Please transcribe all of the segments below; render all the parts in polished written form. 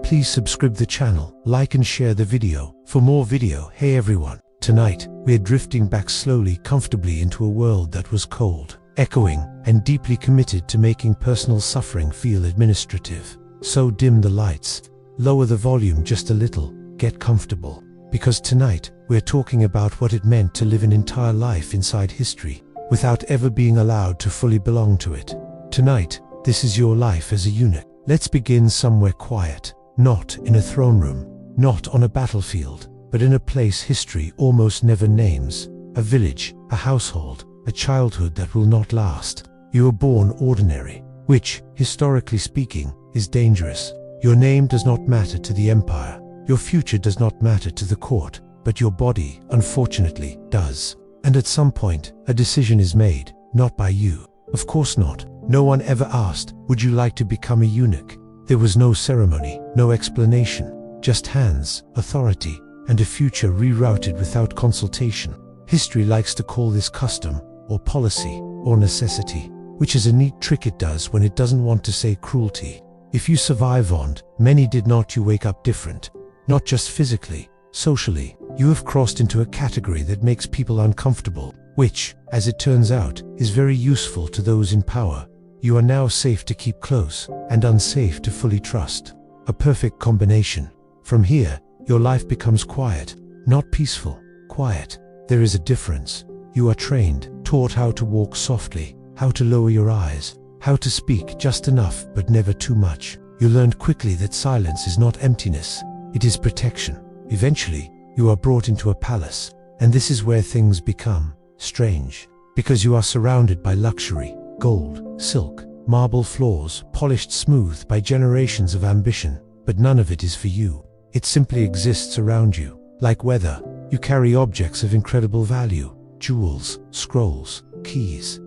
Please subscribe the channel, like and share the video for more video. Hey everyone, tonight we're drifting back slowly, comfortably into a world that was cold, echoing, and deeply committed to making personal suffering feel administrative. So dim the lights, lower the volume just a little, get comfortable, because tonight we're talking about what it meant to live an entire life inside history without ever being allowed to fully belong to it. Tonight, this is your life as a eunuch. Let's begin somewhere quiet, not in a throne room, not on a battlefield, but in a place history almost never names, a village, a household, a childhood that will not last. You were born ordinary, which, historically speaking, is dangerous. Your name does not matter to the empire, your future does not matter to the court, but your body, unfortunately, does. And at some point, a decision is made, not by you. Of course not. No one ever asked, would you like to become a eunuch? There was no ceremony, no explanation, just hands, authority, and a future rerouted without consultation. History likes to call this custom, or policy, or necessity, which is a neat trick it does when it doesn't want to say cruelty. If you survive on, many did not, you wake up different. Not just physically, socially, you have crossed into a category that makes people uncomfortable, which, as it turns out, is very useful to those in power. You are now safe to keep close, and unsafe to fully trust. A perfect combination. From here, your life becomes quiet, not peaceful, quiet. There is a difference. You are trained, taught how to walk softly, how to lower your eyes, how to speak just enough but never too much. You learned quickly that silence is not emptiness, it is protection. Eventually, you are brought into a palace, and this is where things become strange, because you are surrounded by luxury, gold, silk, marble floors, polished smooth by generations of ambition, but none of it is for you. It simply exists around you. Like weather, you carry objects of incredible value, jewels, scrolls, keys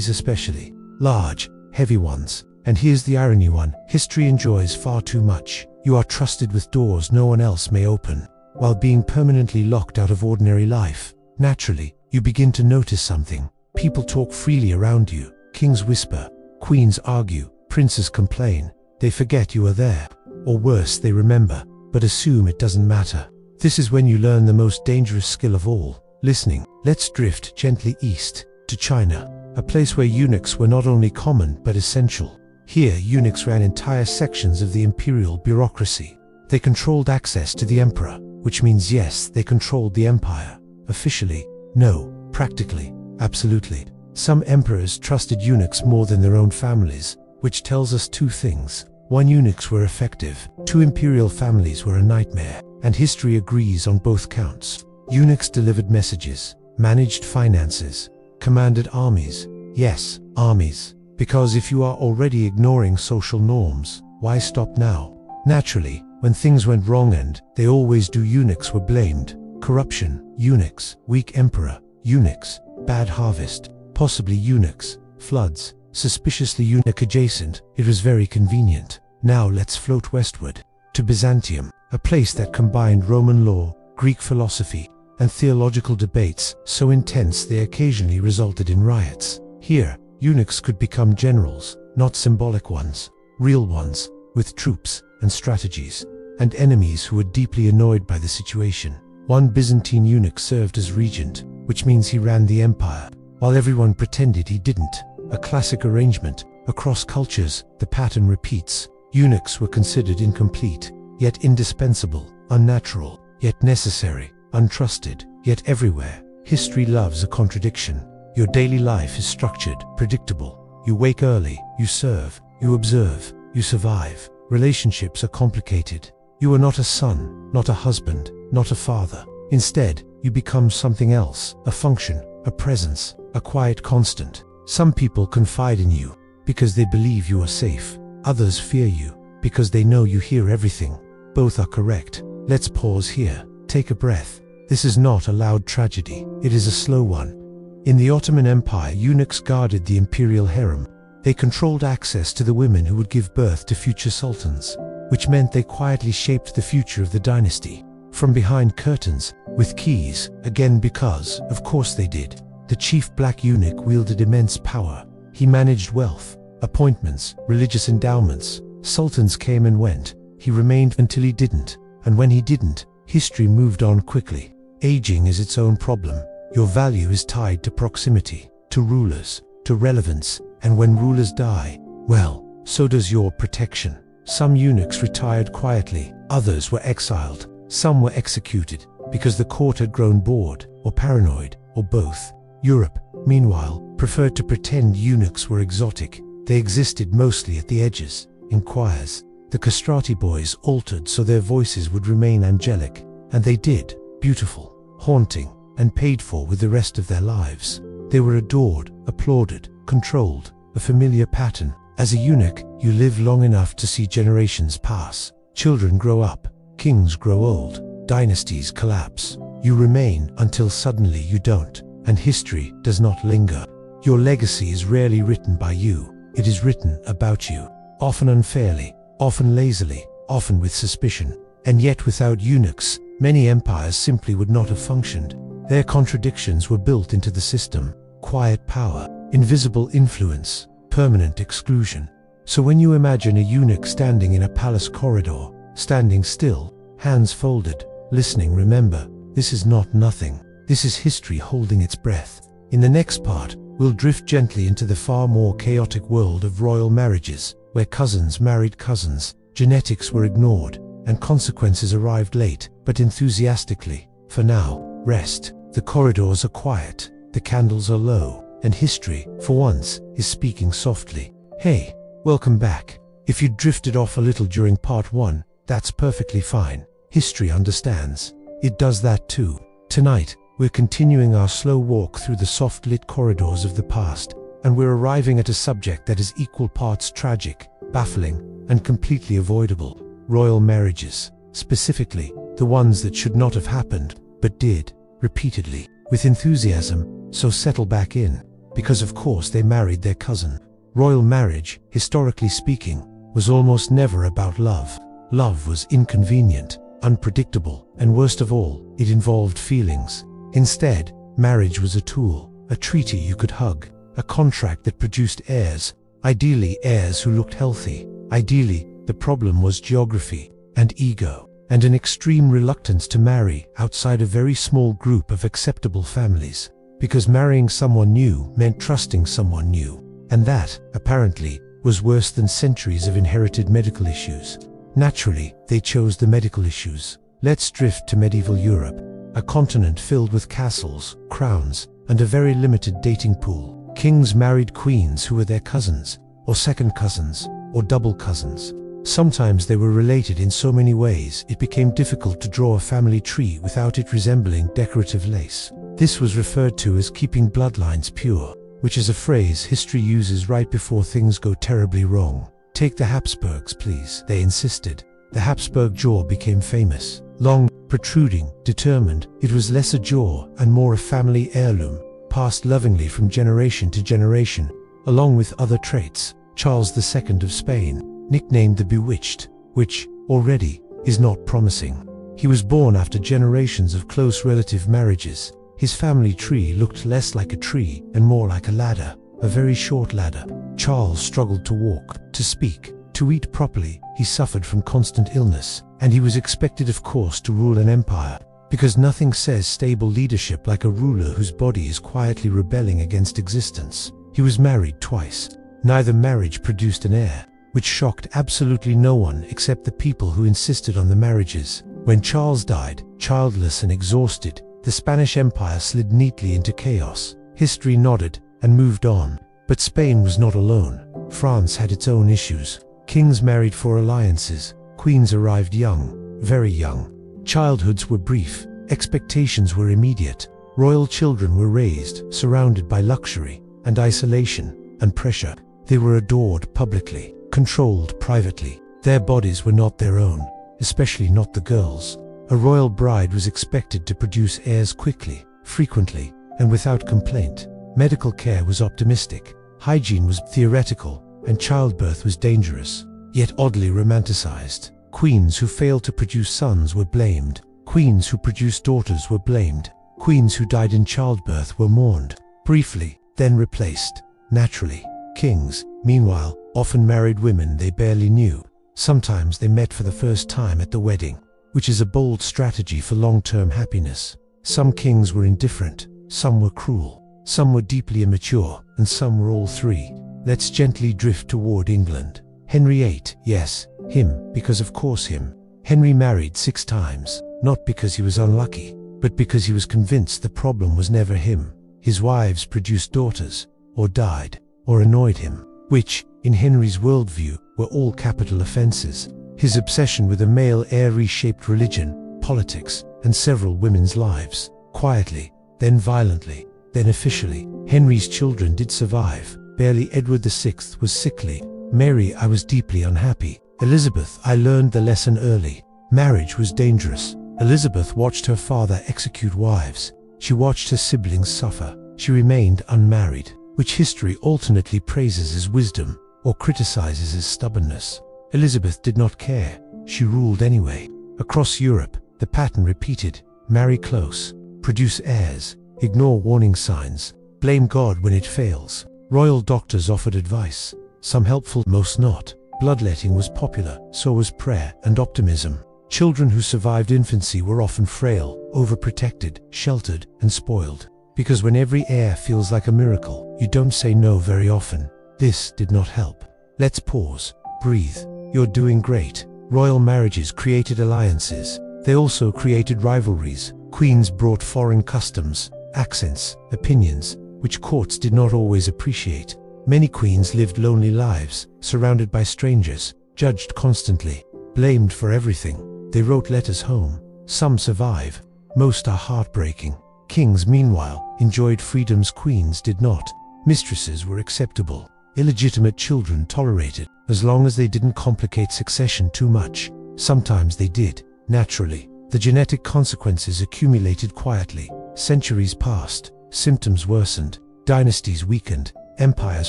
especially, large, heavy ones. And here's the irony one, history enjoys far too much. You are trusted with doors no one else may open, while being permanently locked out of ordinary life. Naturally, you begin to notice something. People talk freely around you, kings whisper, queens argue, princes complain. They forget you are there. Or worse, they remember, but assume it doesn't matter. This is when you learn the most dangerous skill of all, listening. Let's drift gently east, to China, a place where eunuchs were not only common but essential. Here, eunuchs ran entire sections of the imperial bureaucracy. They controlled access to the emperor, which means yes, they controlled the empire. Officially, no. Practically, absolutely. Some emperors trusted eunuchs more than their own families, which tells us two things. One, eunuchs were effective. Two, imperial families were a nightmare. And history agrees on both counts. Eunuchs delivered messages, managed finances, commanded armies. Yes, armies. Because if you are already ignoring social norms, why stop now? Naturally, when things went wrong, and they always do, eunuchs were blamed. Corruption, eunuchs. Weak emperor, eunuchs. Bad harvest, possibly eunuchs. Floods, suspiciously eunuch adjacent. It was very convenient. Now let's float westward, to Byzantium, a place that combined Roman law, Greek philosophy, and theological debates so intense they occasionally resulted in riots. Here, eunuchs could become generals, not symbolic ones, real ones, with troops and strategies, and enemies who were deeply annoyed by the situation. One Byzantine eunuch served as regent, which means he ran the empire, while everyone pretended he didn't. A classic arrangement. Across cultures, the pattern repeats. Eunuchs were considered incomplete, yet indispensable, unnatural, yet necessary, untrusted, yet everywhere. History loves a contradiction. Your daily life is structured, predictable. You wake early, you serve, you observe, you survive. Relationships are complicated. You are not a son, not a husband, not a father. Instead, you become something else, a function, a presence, a quiet constant. Some people confide in you because they believe you are safe. Others fear you because they know you hear everything. Both are correct. Let's pause here. Take a breath. This is not a loud tragedy. It is a slow one. In the Ottoman Empire, eunuchs guarded the imperial harem. They controlled access to the women who would give birth to future sultans, which meant they quietly shaped the future of the dynasty. From behind curtains, with keys, again because, of course they did. The chief black eunuch wielded immense power. He managed wealth, appointments, religious endowments. Sultans came and went. He remained until he didn't, and when he didn't, history moved on quickly. Aging is its own problem. Your value is tied to proximity, to rulers, to relevance, and when rulers die, well, so does your protection. Some eunuchs retired quietly, others were exiled, some were executed because the court had grown bored, or paranoid, or both. Europe, meanwhile, preferred to pretend eunuchs were exotic. They existed mostly at the edges, in choirs. The castrati boys altered so their voices would remain angelic, and they did, beautiful, haunting, and paid for with the rest of their lives. They were adored, applauded, controlled, a familiar pattern. As a eunuch, you live long enough to see generations pass. Children grow up, kings grow old, dynasties collapse. You remain until suddenly you don't, and history does not linger. Your legacy is rarely written by you. It is written about you, often unfairly, often lazily, often with suspicion. And yet without eunuchs, many empires simply would not have functioned. Their contradictions were built into the system: quiet power, invisible influence, permanent exclusion. So when you imagine a eunuch standing in a palace corridor, standing still, hands folded, listening, remember, this is not nothing. This is history holding its breath. In the next part, we'll drift gently into the far more chaotic world of royal marriages, where cousins married cousins, genetics were ignored, and consequences arrived late, but enthusiastically. For now, rest. The corridors are quiet, the candles are low, and history, for once, is speaking softly. Hey, welcome back. If you drifted off a little during part 1, that's perfectly fine. History understands. It does that too. Tonight, we're continuing our slow walk through the soft-lit corridors of the past, and we're arriving at a subject that is equal parts tragic, baffling, and completely avoidable: royal marriages. Specifically, the ones that should not have happened, but did, repeatedly, with enthusiasm. So settle back in, because of course they married their cousin. Royal marriage, historically speaking, was almost never about love. Love was inconvenient, unpredictable, and worst of all, it involved feelings. Instead, marriage was a tool, a treaty you could hug, a contract that produced heirs, ideally heirs who looked healthy. Ideally, the problem was geography, and ego, and an extreme reluctance to marry outside a very small group of acceptable families. Because marrying someone new meant trusting someone new, and that, apparently, was worse than centuries of inherited medical issues. Naturally, they chose the medical issues. Let's drift to medieval Europe, a continent filled with castles, crowns, and a very limited dating pool. Kings married queens who were their cousins, or second cousins, or double cousins. Sometimes they were related in so many ways it became difficult to draw a family tree without it resembling decorative lace. This was referred to as keeping bloodlines pure, which is a phrase history uses right before things go terribly wrong. Take the Habsburgs, please, they insisted. The Habsburg jaw became famous. Long, protruding, determined, it was less a jaw and more a family heirloom, passed lovingly from generation to generation, along with other traits. Charles II of Spain, nicknamed the Bewitched, which, already, is not promising. He was born after generations of close relative marriages. His family tree looked less like a tree and more like a ladder, a very short ladder. Charles struggled to walk, to speak, to eat properly. He suffered from constant illness, and he was expected, of course, to rule an empire, because nothing says stable leadership like a ruler whose body is quietly rebelling against existence. He was married twice. Neither marriage produced an heir, which shocked absolutely no one except the people who insisted on the marriages. When Charles died, childless and exhausted, the Spanish Empire slid neatly into chaos. History nodded and moved on. But Spain was not alone. France had its own issues. Kings married for alliances. Queens arrived young, very young. Childhoods were brief. Expectations were immediate. Royal children were raised, surrounded by luxury and isolation and pressure. They were adored publicly, controlled privately. Their bodies were not their own, especially not the girls'. A royal bride was expected to produce heirs quickly, frequently, and without complaint. Medical care was optimistic, hygiene was theoretical, and childbirth was dangerous, yet oddly romanticized. Queens who failed to produce sons were blamed. Queens who produced daughters were blamed. Queens who died in childbirth were mourned, briefly, then replaced. Naturally, kings, meanwhile, often married women they barely knew. Sometimes they met for the first time at the wedding, which is a bold strategy for long-term happiness. Some kings were indifferent, some were cruel, some were deeply immature, and some were all three. Let's gently drift toward England. Henry VIII, yes, him, because of course him. Henry married 6 times, not because he was unlucky, but because he was convinced the problem was never him. His wives produced daughters, or died, or annoyed him, which, in Henry's worldview, were all capital offenses. His obsession with a male heir reshaped religion, politics, and several women's lives. Quietly, then violently, then officially. Henry's children did survive. Barely. Edward VI was sickly. Mary, I was deeply unhappy. Elizabeth, I learned the lesson early. Marriage was dangerous. Elizabeth watched her father execute wives. She watched her siblings suffer. She remained unmarried, which history alternately praises as wisdom or criticizes as stubbornness. Elizabeth did not care. She ruled anyway. Across Europe, the pattern repeated: marry close, produce heirs, ignore warning signs, blame God when it fails. Royal doctors offered advice, some helpful, most not. Bloodletting was popular, so was prayer and optimism. Children who survived infancy were often frail, overprotected, sheltered, and spoiled. Because when every heir feels like a miracle, you don't say no very often. This did not help. Let's pause, breathe. You're doing great. Royal marriages created alliances. They also created rivalries. Queens brought foreign customs, accents, opinions, which courts did not always appreciate. Many queens lived lonely lives, surrounded by strangers, judged constantly, blamed for everything. They wrote letters home. Some survive. Most are heartbreaking. Kings, meanwhile, enjoyed freedoms queens did not. Mistresses were acceptable. Illegitimate children tolerated, as long as they didn't complicate succession too much. Sometimes they did, naturally. The genetic consequences accumulated quietly. Centuries passed, symptoms worsened, dynasties weakened, empires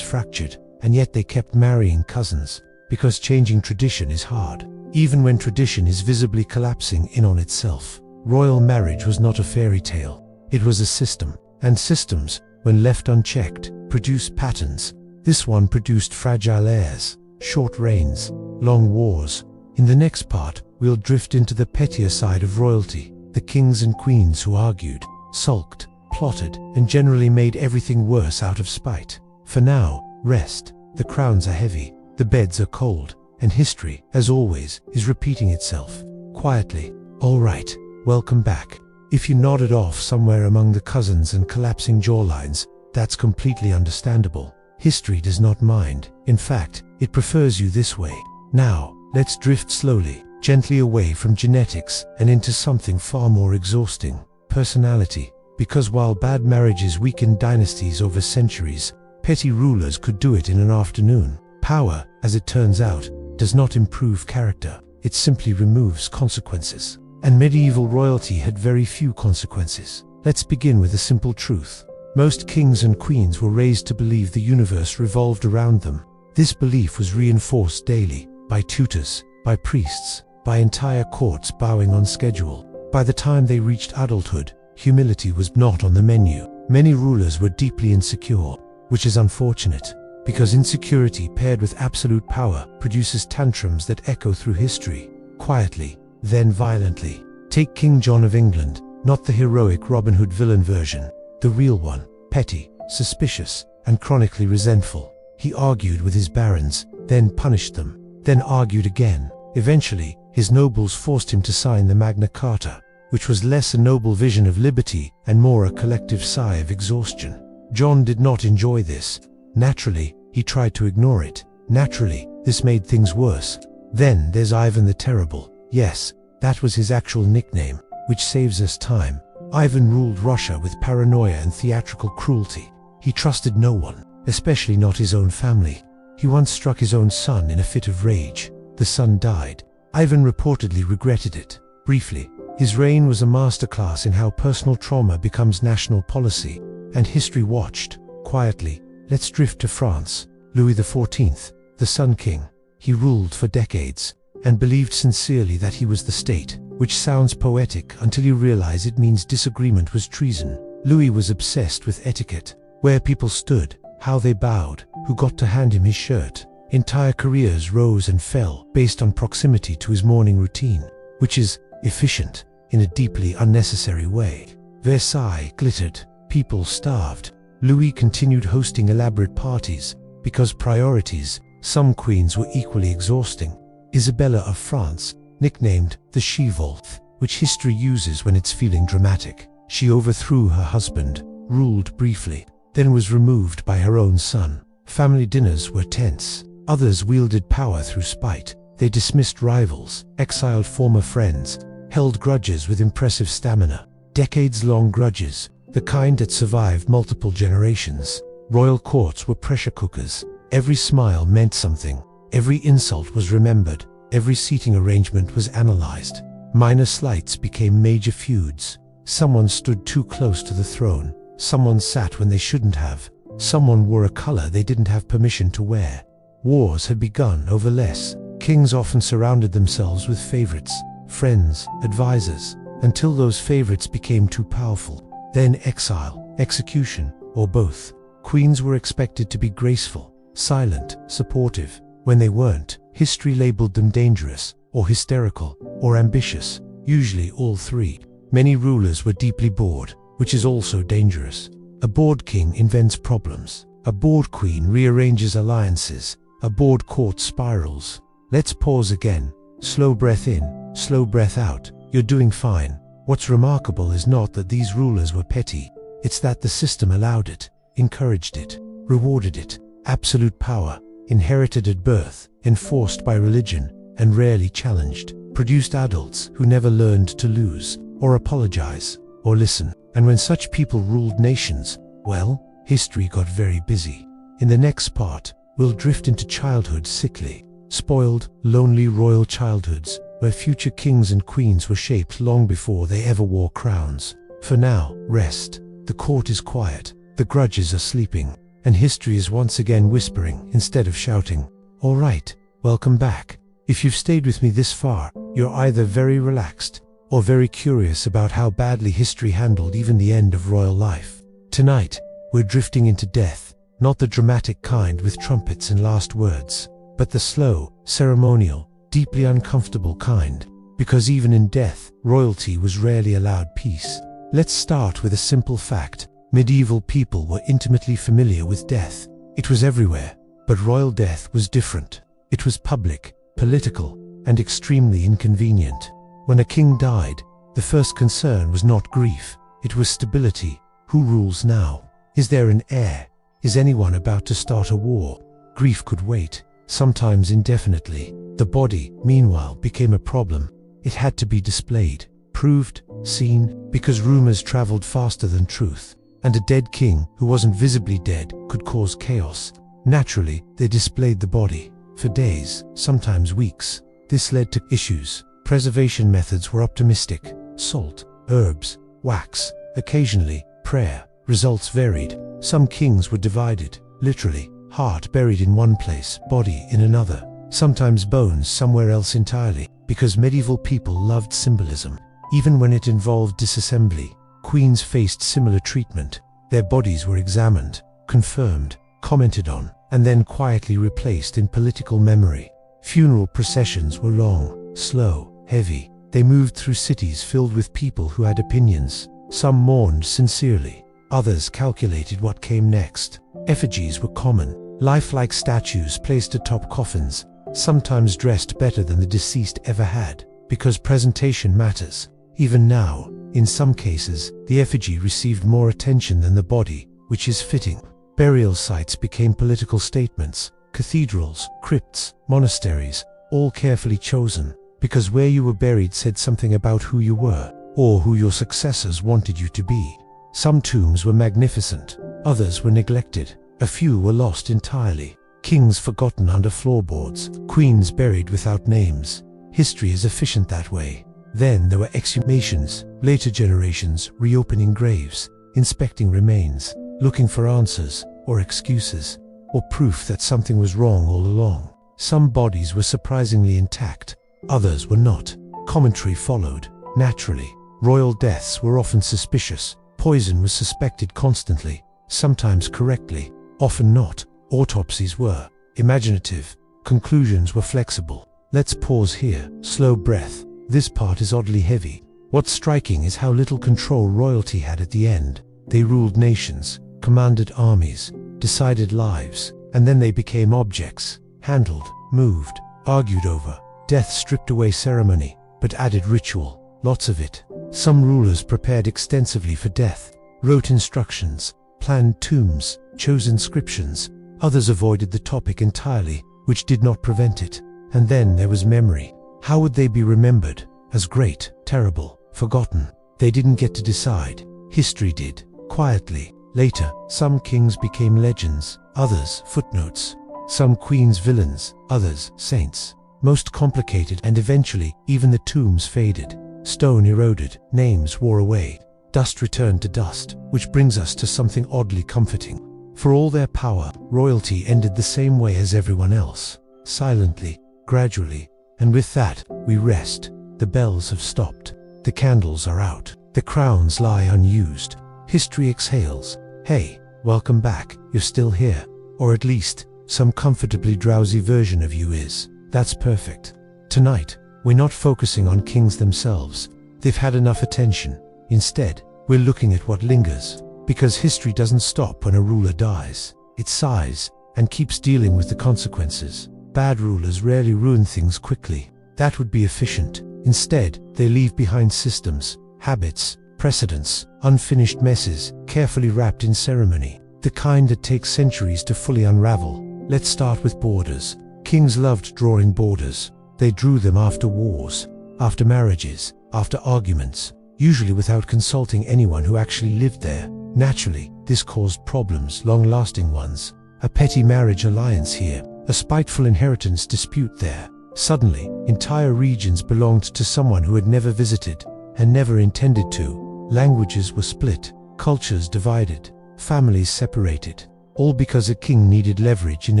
fractured, and yet they kept marrying cousins, because changing tradition is hard, even when tradition is visibly collapsing in on itself. Royal marriage was not a fairy tale. It was a system, and systems, when left unchecked, produce patterns. This one produced fragile heirs, short reigns, long wars. In the next part, we'll drift into the pettier side of royalty, the kings and queens who argued, sulked, plotted, and generally made everything worse out of spite. For now, rest. The crowns are heavy, the beds are cold, and history, as always, is repeating itself. Quietly. All right, welcome back. If you nodded off somewhere among the cousins and collapsing jawlines, that's completely understandable. History does not mind. In fact, it prefers you this way. Now, let's drift slowly, gently away from genetics and into something far more exhausting: personality. Because while bad marriages weakened dynasties over centuries, petty rulers could do it in an afternoon. Power, as it turns out, does not improve character. It simply removes consequences. And medieval royalty had very few consequences. Let's begin with a simple truth. Most kings and queens were raised to believe the universe revolved around them. This belief was reinforced daily, by tutors, by priests, by entire courts bowing on schedule. By the time they reached adulthood, humility was not on the menu. Many rulers were deeply insecure, which is unfortunate, because insecurity paired with absolute power produces tantrums that echo through history, quietly, then violently. Take King John of England, not the heroic Robin Hood villain version, the real one, petty, suspicious, and chronically resentful. He argued with his barons, then punished them, then argued again. Eventually, his nobles forced him to sign the Magna Carta, which was less a noble vision of liberty and more a collective sigh of exhaustion. John did not enjoy this. Naturally, he tried to ignore it. Naturally, this made things worse. Then there's Ivan the Terrible. Yes, that was his actual nickname, which saves us time. Ivan ruled Russia with paranoia and theatrical cruelty. He trusted no one, especially not his own family. He once struck his own son in a fit of rage. The son died. Ivan reportedly regretted it. Briefly, his reign was a masterclass in how personal trauma becomes national policy, and history watched. Quietly, let's drift to France. Louis XIV, the Sun King. He ruled for decades, and believed sincerely that he was the state, which sounds poetic until you realize it means disagreement was treason. Louis was obsessed with etiquette, where people stood, how they bowed, who got to hand him his shirt. Entire careers rose and fell based on proximity to his morning routine, which is efficient in a deeply unnecessary way. Versailles glittered, people starved. Louis continued hosting elaborate parties because priorities. Some queens were equally exhausting. Isabella of France, nicknamed the She-Wolf, which history uses when it's feeling dramatic. She overthrew her husband, ruled briefly, then was removed by her own son. Family dinners were tense. Others wielded power through spite. They dismissed rivals, exiled former friends, held grudges with impressive stamina. Decades-long grudges, the kind that survived multiple generations. Royal courts were pressure cookers. Every smile meant something. Every insult was remembered. Every seating arrangement was analyzed. Minor slights became major feuds. Someone stood too close to the throne. Someone sat when they shouldn't have. Someone wore a color they didn't have permission to wear. Wars had begun over less. Kings often surrounded themselves with favorites, friends, advisors, until those favorites became too powerful. Then exile, execution, or both. Queens were expected to be graceful, silent, supportive. When they weren't, history labeled them dangerous, or hysterical, or ambitious, usually all three. Many rulers were deeply bored, which is also dangerous. A bored king invents problems. A bored queen rearranges alliances. A bored court spirals. Let's pause again. Slow breath in, slow breath out. You're doing fine. What's remarkable is not that these rulers were petty. It's that the system allowed it, encouraged it, rewarded it. Absolute power, inherited at birth, enforced by religion, and rarely challenged, produced adults who never learned to lose, or apologize, or listen. And when such people ruled nations, well, history got very busy. In the next part, we'll drift into childhood's sickly, spoiled, lonely royal childhoods, where future kings and queens were shaped long before they ever wore crowns. For now, rest. The court is quiet, the grudges are sleeping, and history is once again whispering instead of shouting. All right, welcome back. If you've stayed with me this far, you're either very relaxed or very curious about how badly history handled even the end of royal life. Tonight, we're drifting into death, not the dramatic kind with trumpets and last words, but the slow, ceremonial, deeply uncomfortable kind. Because even in death, royalty was rarely allowed peace. Let's start with a simple fact. Medieval people were intimately familiar with death. It was everywhere, but royal death was different. It was public, political, and extremely inconvenient. When a king died, the first concern was not grief, it was stability. Who rules now? Is there an heir? Is anyone about to start a war? Grief could wait, sometimes indefinitely. The body, meanwhile, became a problem. It had to be displayed, proved, seen, because rumors traveled faster than truth. And a dead king who wasn't visibly dead could cause chaos. Naturally, they displayed the body for days, sometimes weeks. This led to issues. Preservation methods were optimistic. Salt, herbs, wax, occasionally prayer. Results varied. Some kings were divided, literally, heart buried in one place, body in another, sometimes bones somewhere else entirely, because medieval people loved symbolism. Even when it involved disassembly, queens faced similar treatment. Their bodies were examined, confirmed, commented on, and then quietly replaced in political memory. Funeral processions were long, slow, heavy. They moved through cities filled with people who had opinions. Some mourned sincerely, others calculated what came next. Effigies were common, lifelike statues placed atop coffins, sometimes dressed better than the deceased ever had, because presentation matters. Even now, in some cases, the effigy received more attention than the body, which is fitting. Burial sites became political statements. Cathedrals, crypts, monasteries, all carefully chosen, because where you were buried said something about who you were, or who your successors wanted you to be. Some tombs were magnificent, others were neglected, a few were lost entirely. Kings forgotten under floorboards, queens buried without names. History is efficient that way. Then there were exhumations, later generations reopening graves, inspecting remains, looking for answers, or excuses, or proof that something was wrong all along. Some bodies were surprisingly intact, others were not. Commentary followed, naturally. Royal deaths were often suspicious. Poison was suspected constantly, sometimes correctly, often not. Autopsies were imaginative, Conclusions were flexible. Let's pause here. Slow breath. This part is oddly heavy. What's striking is how little control royalty had at the end. They ruled nations, commanded armies, decided lives, and then they became objects, handled, moved, argued over. Death stripped away ceremony, but added ritual, lots of it. Some rulers prepared extensively for death, wrote instructions, planned tombs, chose inscriptions. Others avoided the topic entirely, which did not prevent it. And then there was memory. How would they be remembered? As great, terrible, forgotten? They didn't get to decide. History did, quietly. Later, some kings became legends, others footnotes. Some queens villains, others saints. Most complicated, and eventually, even the tombs faded. Stone eroded, names wore away. Dust returned to dust, which brings us to something oddly comforting. For all their power, royalty ended the same way as everyone else. Silently, gradually, and with that, we rest. The bells have stopped. The candles are out. The crowns lie unused. History exhales. Hey, welcome back. You're still here. Or at least, some comfortably drowsy version of you is. That's perfect. Tonight, we're not focusing on kings themselves. They've had enough attention. Instead, we're looking at what lingers. Because history doesn't stop when a ruler dies. It sighs and keeps dealing with the consequences. Bad rulers rarely ruin things quickly. That would be efficient. Instead, they leave behind systems, habits, precedents, unfinished messes, carefully wrapped in ceremony. The kind that takes centuries to fully unravel. Let's start with borders. Kings loved drawing borders. They drew them after wars, after marriages, after arguments, usually without consulting anyone who actually lived there. Naturally, this caused problems, long-lasting ones. A petty marriage alliance here, a spiteful inheritance dispute there. Suddenly, entire regions belonged to someone who had never visited and never intended to. Languages were split, cultures divided, families separated, all because a king needed leverage in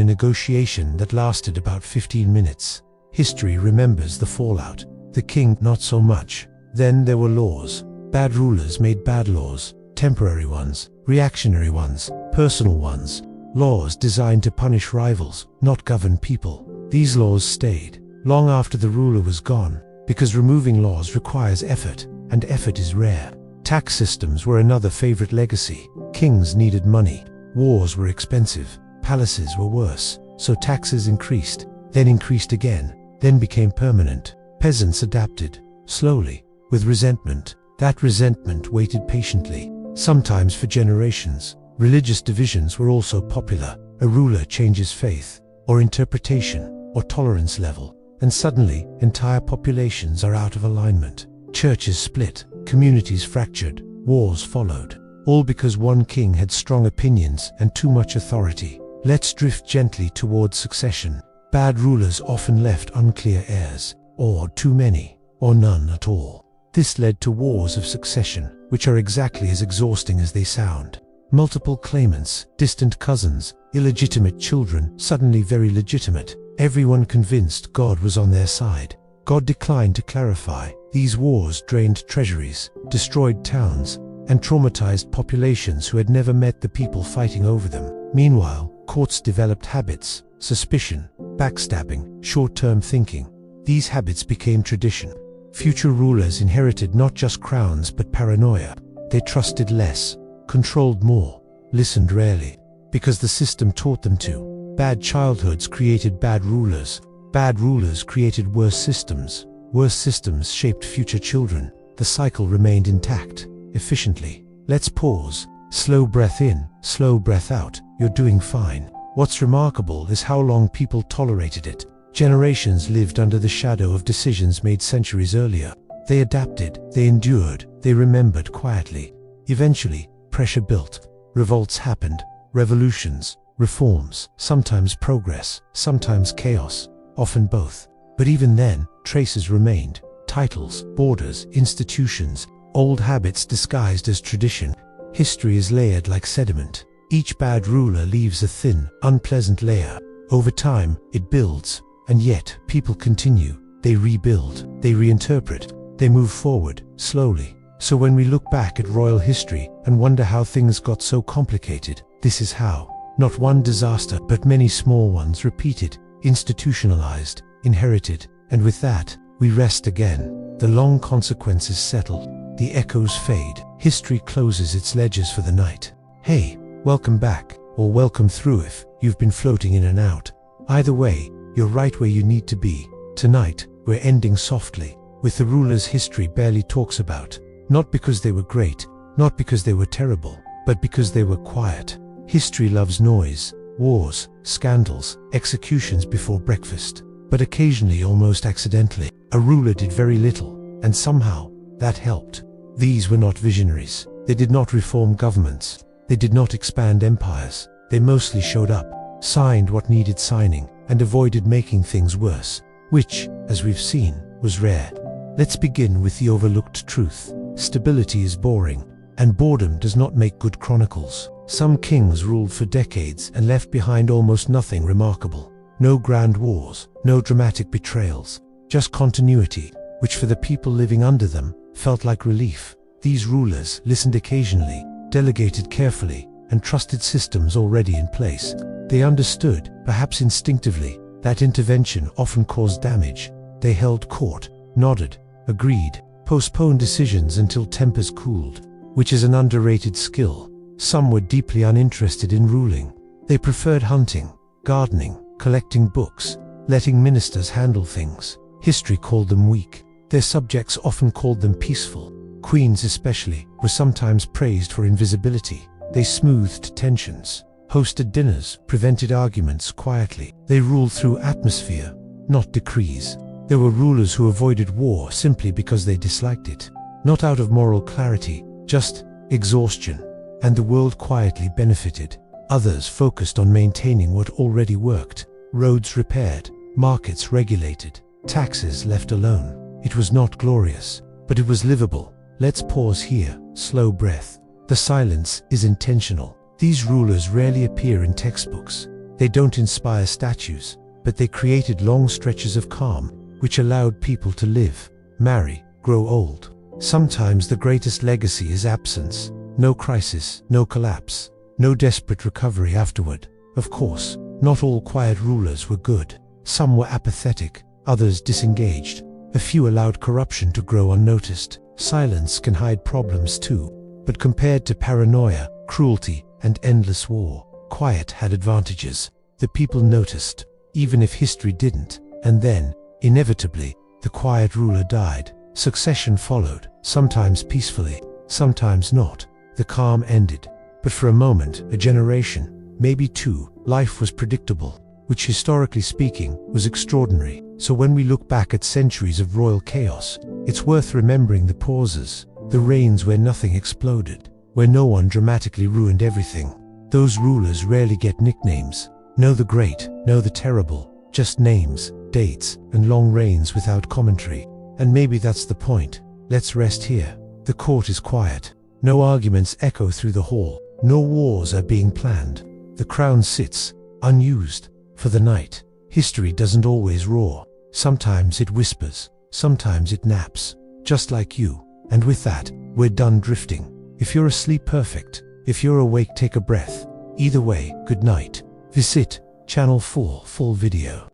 a negotiation that lasted about 15 minutes. History remembers the fallout. The king, not so much. Then there were laws. Bad rulers made bad laws. Temporary ones, reactionary ones, personal ones. Laws designed to punish rivals, not govern people. These laws stayed long after the ruler was gone, because removing laws requires effort, and effort is rare. Tax systems were another favorite legacy. Kings needed money. Wars were expensive. Palaces were worse. So taxes increased, then increased again, then became permanent. Peasants adapted, slowly, with resentment. That resentment waited patiently, sometimes for generations. Religious divisions were also popular. A ruler changes faith, or interpretation, or tolerance level, and suddenly, entire populations are out of alignment. Churches split, communities fractured, wars followed, all because one king had strong opinions and too much authority. Let's drift gently towards succession. Bad rulers often left unclear heirs, or too many, or none at all. This led to wars of succession, which are exactly as exhausting as they sound. Multiple claimants, distant cousins, illegitimate children, suddenly very legitimate. Everyone convinced God was on their side. God declined to clarify. These wars drained treasuries, destroyed towns, and traumatized populations who had never met the people fighting over them. Meanwhile, courts developed habits, suspicion, backstabbing, short-term thinking. These habits became tradition. Future rulers inherited not just crowns but paranoia. They trusted less, controlled more, listened rarely, because the system taught them to. Bad childhoods created bad rulers. Bad rulers created worse systems. Worse systems shaped future children. The cycle remained intact, efficiently. Let's pause. Slow breath in, slow breath out. You're doing fine. What's remarkable is how long people tolerated it. Generations lived under the shadow of decisions made centuries earlier. They adapted, they endured, they remembered quietly. Eventually, pressure built. Revolts happened, revolutions, reforms, sometimes progress, sometimes chaos, often both. But even then, traces remained. Titles, borders, institutions, old habits disguised as tradition. History is layered like sediment. Each bad ruler leaves a thin, unpleasant layer. Over time, it builds. And yet, people continue. They rebuild, they reinterpret, they move forward, slowly. So when we look back at royal history and wonder how things got so complicated, this is how. Not one disaster, but many small ones repeated, institutionalized, inherited, and with that, we rest again. The long consequences settled, the echoes fade, history closes its ledgers for the night. Hey, welcome back, or welcome through if you've been floating in and out. Either way, you're right where you need to be. Tonight, we're ending softly, with the rulers history barely talks about. Not because they were great, not because they were terrible, but because they were quiet. History loves noise, wars, scandals, executions before breakfast. But occasionally, almost accidentally, a ruler did very little, and somehow, that helped. These were not visionaries. They did not reform governments. They did not expand empires. They mostly showed up, signed what needed signing, and avoided making things worse, which, as we've seen, was rare. Let's begin with the overlooked truth. Stability is boring, and boredom does not make good chronicles. Some kings ruled for decades and left behind almost nothing remarkable. No grand wars, no dramatic betrayals, just continuity, which for the people living under them felt like relief. These rulers listened occasionally, delegated carefully, and trusted systems already in place. They understood, perhaps instinctively, that intervention often caused damage. They held court, nodded, agreed, postponed decisions until tempers cooled, which is an underrated skill. Some were deeply uninterested in ruling. They preferred hunting, gardening, collecting books, letting ministers handle things. History called them weak. Their subjects often called them peaceful. Queens especially were sometimes praised for invisibility. They smoothed tensions, hosted dinners, prevented arguments quietly. They ruled through atmosphere, not decrees. There were rulers who avoided war simply because they disliked it, not out of moral clarity, just exhaustion, and the world quietly benefited. Others focused on maintaining what already worked. Roads repaired, markets regulated, taxes left alone. It was not glorious, but it was livable. Let's pause here, slow breath. The silence is intentional. These rulers rarely appear in textbooks. They don't inspire statues, but they created long stretches of calm, which allowed people to live, marry, grow old. Sometimes the greatest legacy is absence. No crisis, no collapse, no desperate recovery afterward. Of course, not all quiet rulers were good. Some were apathetic, others disengaged. A few allowed corruption to grow unnoticed. Silence can hide problems too. But compared to paranoia, cruelty, and endless war, quiet had advantages. The people noticed, even if history didn't. And then, inevitably, the quiet ruler died. Succession followed, sometimes peacefully, sometimes not. The calm ended. But for a moment, a generation, maybe two, life was predictable, which historically speaking, was extraordinary. So when we look back at centuries of royal chaos, it's worth remembering the pauses, the reigns where nothing exploded, where no one dramatically ruined everything. Those rulers rarely get nicknames. No the great, no the terrible, just names, dates, and long reigns without commentary. And maybe that's the point. Let's rest here. The court is quiet. No arguments echo through the hall. No wars are being planned. The crown sits, unused, for the night. History doesn't always roar. Sometimes it whispers. Sometimes it naps. Just like you. And with that, we're done drifting. If you're asleep, perfect. If you're awake, take a breath. Either way, good night. Visit channel 4 full video.